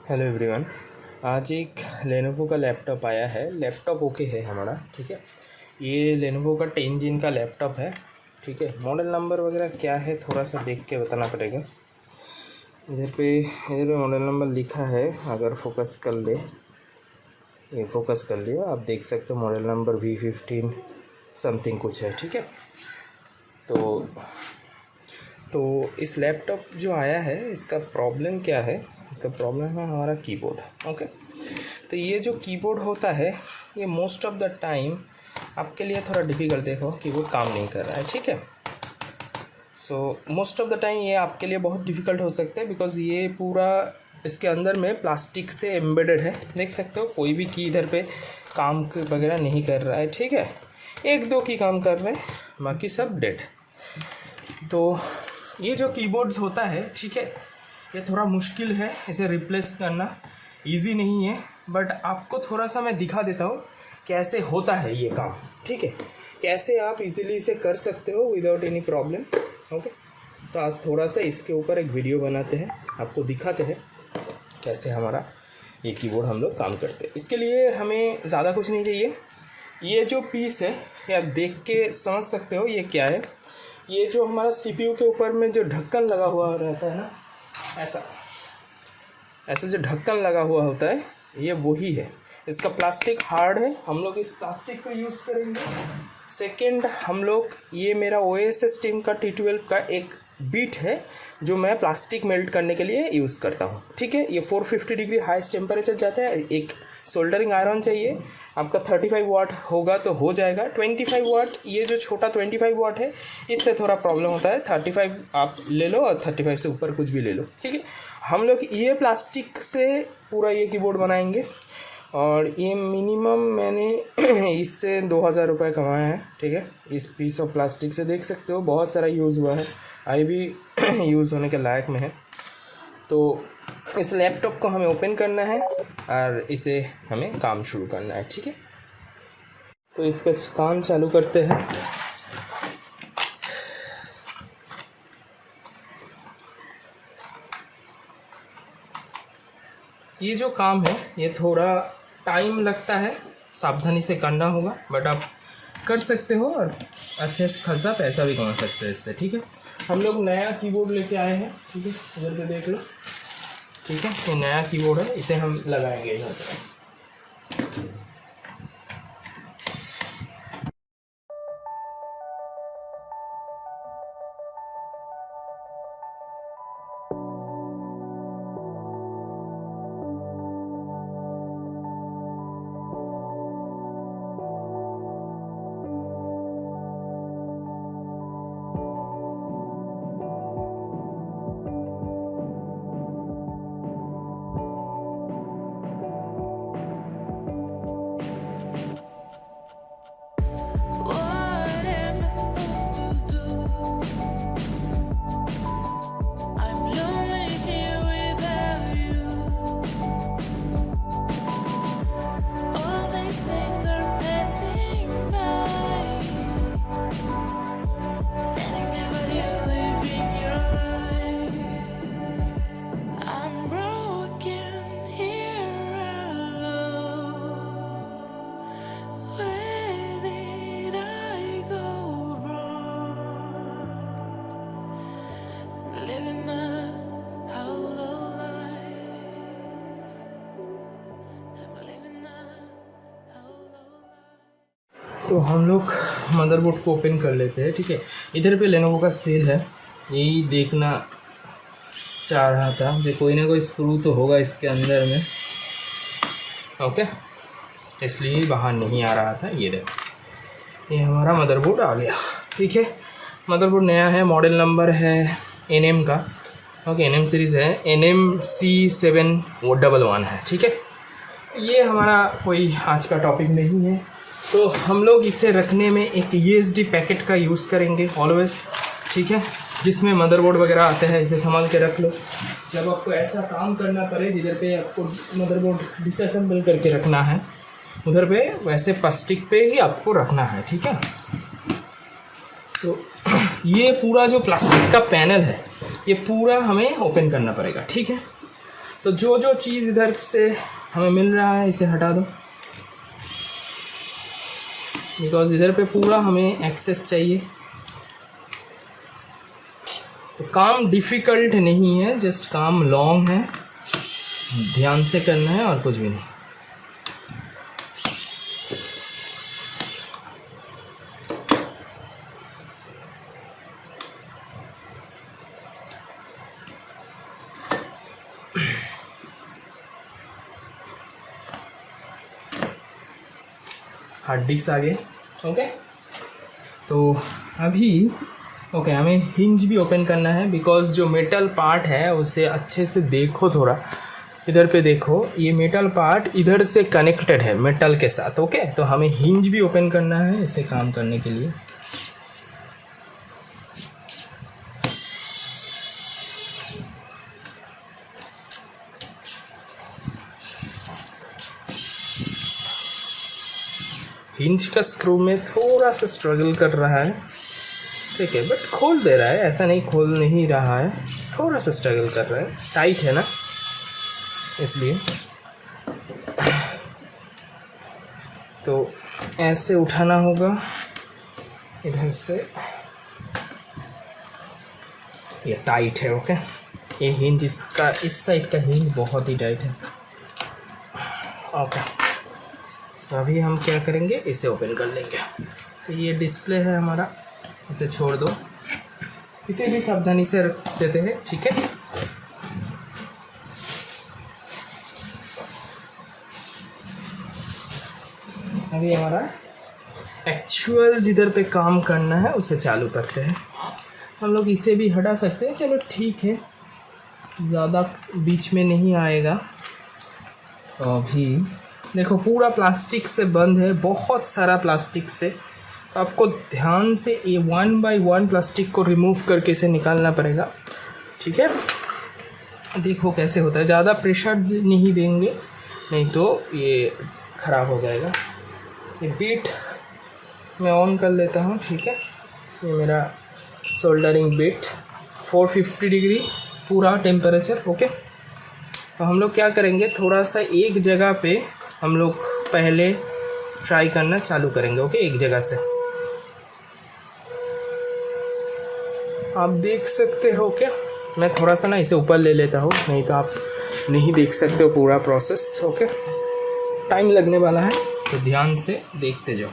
Hello everyone. आज एक Lenovo का लैपटॉप आया है। लैपटॉप ओके है हमारा, ठीक है। ये लेनोवो का 10 जिन का लैपटॉप है, ठीक है। मॉडल नंबर वगैरह क्या है थोड़ा सा देख के बताना पड़ेगा। इधर पे मॉडल नंबर लिखा है, अगर फोकस कर ले, ये फोकस कर लिया, आप देख सकते हो मॉडल नंबर V15 समथिंग कुछ है, ठीक है। तो इस लैपटॉप जो आया है इसका प्रॉब्लम क्या है? इसका प्रॉब्लम है हमारा कीबोर्ड। ओके, तो ये जो कीबोर्ड होता है ये मोस्ट ऑफ द टाइम आपके लिए थोड़ा डिफ़िकल्ट, देखो कीबोर्ड काम नहीं कर रहा है, ठीक है। So most of the time ये आपके लिए बहुत डिफ़िकल्ट हो सकता है, बिकॉज़ ये पूरा इसके अंदर में प्लास्टिक से एम्बेडेड है। देख सकते हो कोई भी की इधर पे काम वगैरह नहीं कर रहा है, ठीक है। एक दो की काम कर रहे हैं, बाकी सब डेड। तो ये जो कीबोर्ड्स होता है, ठीक है, ये थोड़ा मुश्किल है, इसे रिप्लेस करना इजी नहीं है। बट आपको थोड़ा सा मैं दिखा देता हूँ कैसे होता है ये काम, ठीक है। कैसे आप इजीली इसे कर सकते हो विदाउट एनी प्रॉब्लम। ओके, तो आज थोड़ा सा इसके ऊपर एक वीडियो बनाते हैं, आपको दिखाते हैं कैसे हमारा ये कीबोर्ड हम लोग काम करते हैं। इसके लिए हमें ज़्यादा कुछ नहीं चाहिए। ये जो पीस है ये आप देख के समझ सकते हो ये क्या है। ये जो हमारा CPU के ऊपर में जो ढक्कन लगा हुआ रहता है ना, ऐसा जो ढक्कन लगा हुआ होता है ये वही है। इसका प्लास्टिक हार्ड है, हम लोग इस प्लास्टिक को यूज़ करेंगे। सेकंड, हम लोग ये मेरा OSS टीम का T12 का एक बीट है जो मैं प्लास्टिक मेल्ट करने के लिए यूज़ करता हूँ, ठीक है। ये 450 डिग्री हाईएस्ट टेम्परेचर जाता है। एक सोल्डरिंग आयरन चाहिए आपका, 35 वाट होगा तो हो जाएगा। 25 वाट, ये जो छोटा 25 वाट है इससे थोड़ा प्रॉब्लम होता है। 35 आप ले लो और 35 से ऊपर कुछ भी ले लो, ठीक है। हम लोग ये प्लास्टिक से पूरा ये कीबोर्ड बनाएंगे और ये मिनिमम मैंने इससे 2000 रुपये कमाया है, ठीक है। इस पीस ऑफ प्लास्टिक से देख सकते हो बहुत सारा यूज़ हुआ है, अभी भी यूज़ होने के लायक में है। तो इस लैपटॉप को हमें ओपन करना है और इसे हमें काम शुरू करना है, ठीक है। तो इसका काम चालू करते हैं। ये जो काम है ये थोड़ा टाइम लगता है, सावधानी से करना होगा, बट आप कर सकते हो और अच्छे से खासा पैसा भी कमा सकते हो इससे, ठीक है। हम लोग नया कीबोर्ड लेके आए हैं, ठीक है, इधर पे देख लो, ठीक है। ये नया कीबोर्ड है, इसे हम लगाएंगे इधर पे। तो हम लोग मदरबोर्ड को ओपन कर लेते हैं, ठीक है। इधर पे लेनोवो का सेल है, यही देखना चाह रहा था कि कोई ना कोई स्क्रू तो होगा इसके अंदर में, ओके, इसलिए बाहर नहीं आ रहा था। ये देखो ये हमारा मदरबोर्ड आ गया, ठीक है। मदरबोर्ड नया है, मॉडल नंबर है NM का, ओके, NM सीरीज़ है, NMC711 है, ठीक है। ये हमारा कोई आज का टॉपिक नहीं है। तो हम लोग इसे रखने में एक USB पैकेट का यूज़ करेंगे ऑलवेज़, ठीक है, जिसमें मदरबोर्ड वगैरह आते हैं। इसे संभाल के रख लो, जब आपको ऐसा काम करना पड़े जिधर पे आपको मदरबोर्ड डिसअसेंबल करके रखना है उधर पे वैसे प्लास्टिक पे ही आपको रखना है, ठीक है। तो ये पूरा जो प्लास्टिक का पैनल है ये पूरा हमें ओपन करना पड़ेगा, ठीक है। तो जो जो चीज़ इधर से हमें मिल रहा है इसे हटा दो, बिकॉज इधर पे पूरा हमें एक्सेस चाहिए। तो काम डिफ़िकल्ट नहीं है, जस्ट काम लॉन्ग है, ध्यान से करना है और कुछ भी नहीं। हार्ड डिस्क आ गए। ओके, तो अभी ओके हमें हिंज भी ओपन करना है, बिकॉज जो मेटल पार्ट है उसे अच्छे से देखो, थोड़ा इधर पे देखो, ये मेटल पार्ट इधर से कनेक्टेड है मेटल के साथ। ओके, तो हमें हिंज भी ओपन करना है इसे काम करने के लिए। हिंज का स्क्रू में थोड़ा सा स्ट्रगल कर रहा है, ठीक है, बट खोल दे रहा है, ऐसा नहीं खोल नहीं रहा है, थोड़ा सा स्ट्रगल कर रहा है, टाइट है ना इसलिए। तो ऐसे उठाना होगा इधर से, ये टाइट है। ओके, ये हिंज इसका, इस साइड का हिंज बहुत ही टाइट है। ओके, तो अभी हम क्या करेंगे, इसे ओपन कर लेंगे। तो ये डिस्प्ले है हमारा, इसे छोड़ दो, इसे भी सावधानी से रख देते हैं, ठीक है। अभी हमारा एक्चुअल जिधर पे काम करना है उसे चालू करते हैं। हम लोग इसे भी हटा सकते हैं, चलो ठीक है, ज़्यादा बीच में नहीं आएगा। तो अभी देखो पूरा प्लास्टिक से बंद है, बहुत सारा प्लास्टिक से, तो आपको ध्यान से ये 1 बाय 1 प्लास्टिक को रिमूव करके इसे निकालना पड़ेगा, ठीक है। देखो कैसे होता है, ज़्यादा प्रेशर नहीं देंगे, नहीं तो ये ख़राब हो जाएगा। ये बीट मैं ऑन कर लेता हूँ, ठीक है। ये मेरा सोल्डरिंग बीट 450 डिग्री पूरा टेम्परेचर। ओके, तो हम लोग क्या करेंगे, थोड़ा सा एक जगह पे हम लोग पहले ट्राई करना चालू करेंगे। ओके, एक जगह से आप देख सकते हो क्या, मैं थोड़ा सा ना इसे ऊपर ले लेता हूँ, नहीं तो आप नहीं देख सकते हो पूरा प्रोसेस। ओके, टाइम लगने वाला है, तो ध्यान से देखते जाओ।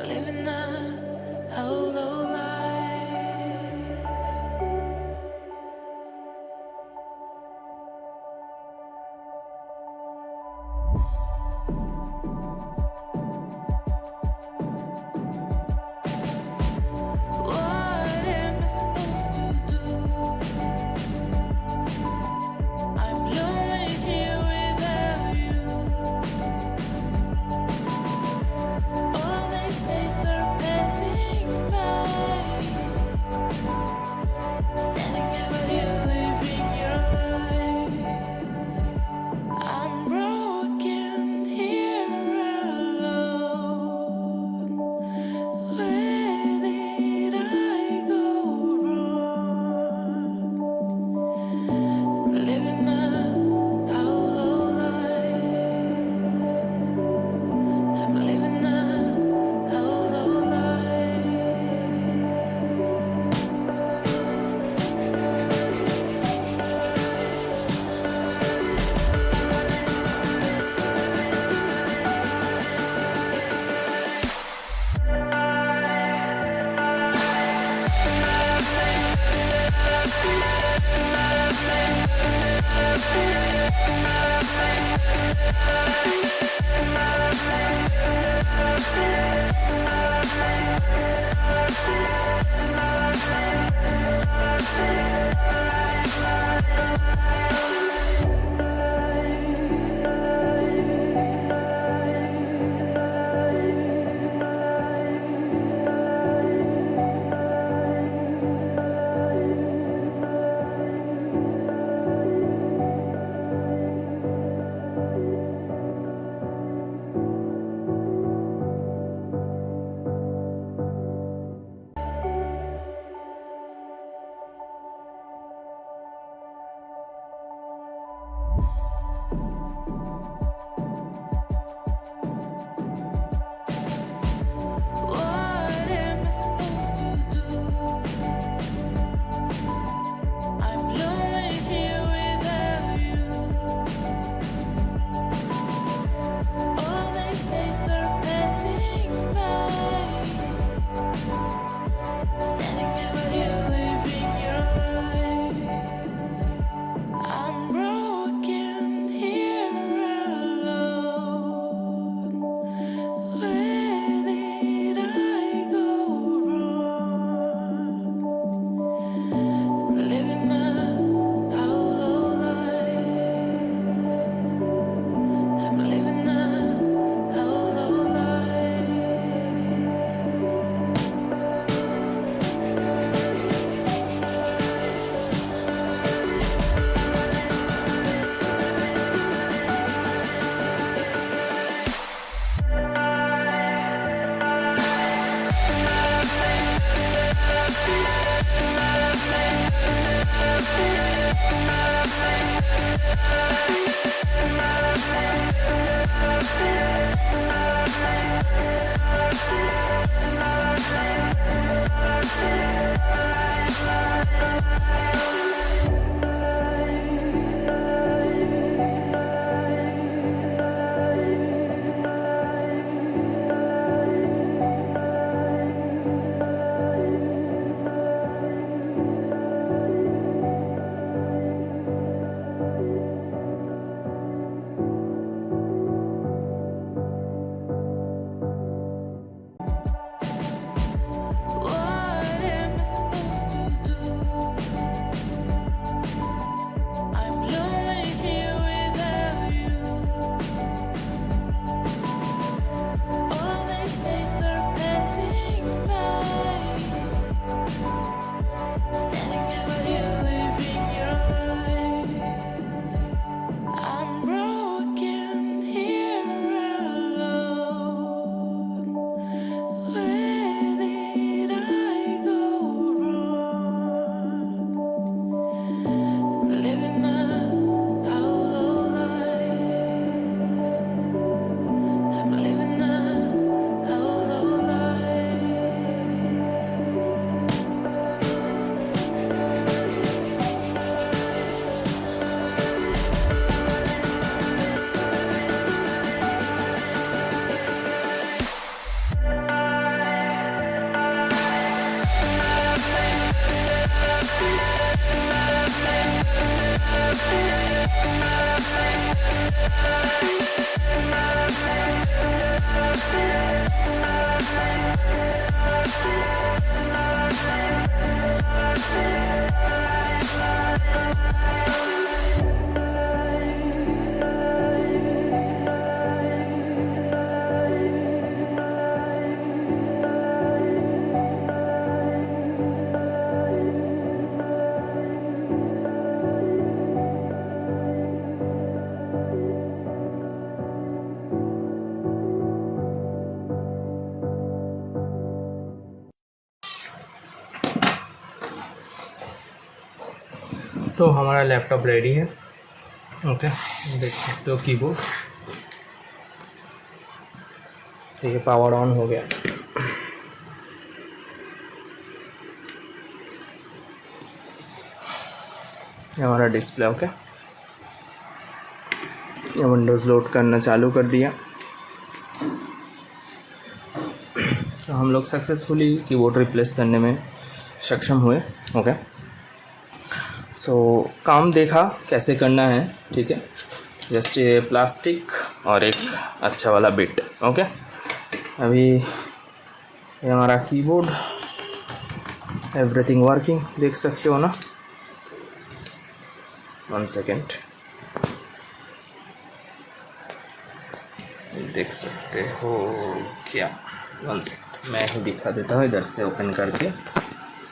living a hollow life. What am I supposed to do? I'm lonely here without you. All these days are passing by, standing at while you're living your life. I'm broken here alone. Where did I go wrong? Living a hollow life. I'm living a hollow What am I supposed to do? I'm lonely here without you. All these days are passing by, standing at while you're living your life. I'm broken here alone. Where did I go wrong? Living a hollow life. I'm living a hollow life. तो हमारा laptop ready है। Okay, देख सकते हो keyboard, ये power on हो गया। ये हमारा डिस्प्ले। ओके, ये विंडोज़ लोड करना चालू कर दिया। तो हम लोग सक्सेसफुली कीबोर्ड रिप्लेस करने में सक्षम हुए। ओके, सो काम देखा कैसे करना है, ठीक है। जस्ट ये प्लास्टिक और एक अच्छा वाला बिट। ओके, अभी ये हमारा कीबोर्ड, एवरीथिंग वर्किंग, देख सकते हो ना। 1 सेकेंड, देख सकते हो क्या? 1 सेकेंड, मैं ही दिखा देता हूँ इधर से ओपन करके।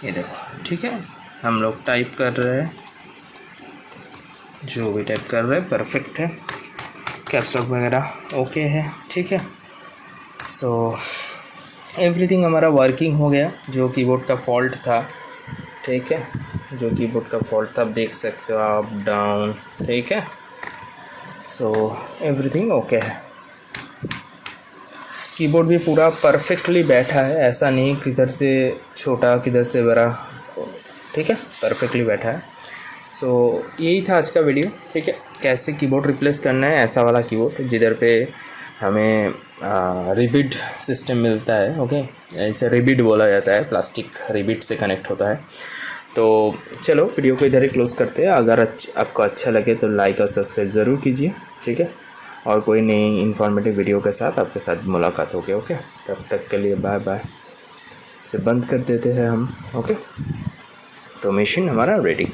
ये देखो, ठीक है। हम लोग टाइप कर रहे हैं, जो भी टाइप कर रहे हैं परफेक्ट है, कैप्स लॉक वगैरह ओके है, ठीक है। सो एवरीथिंग हमारा वर्किंग हो गया। जो कीबोर्ड का फॉल्ट था, ठीक है, जो कीबोर्ड का फॉल्ट था आप देख सकते हो, अप डाउन, ठीक है। सो एवरीथिंग ओके है। कीबोर्ड भी पूरा परफेक्टली बैठा है, ऐसा नहीं किधर से छोटा किधर से बड़ा, ठीक है, परफेक्टली बैठा है। सो यही था आज का वीडियो, ठीक है। कैसे कीबोर्ड रिप्लेस करना है, ऐसा वाला कीबोर्ड जिधर पे हमें रिबिड सिस्टम मिलता है। ओके, इसे रिबिड बोला जाता है, प्लास्टिक रिबिड से कनेक्ट होता है। तो चलो वीडियो को इधर ही क्लोज़ करते हैं। अगर आपको अच्छा लगे तो लाइक और सब्सक्राइब ज़रूर कीजिए, ठीक है। और कोई नई इन्फॉर्मेटिव वीडियो के साथ आपके साथ मुलाकात होगी। ओके, तब तक के लिए बाय बाय। इसे बंद कर देते हैं हम। ओके, तो मशीन हमारा रेडी।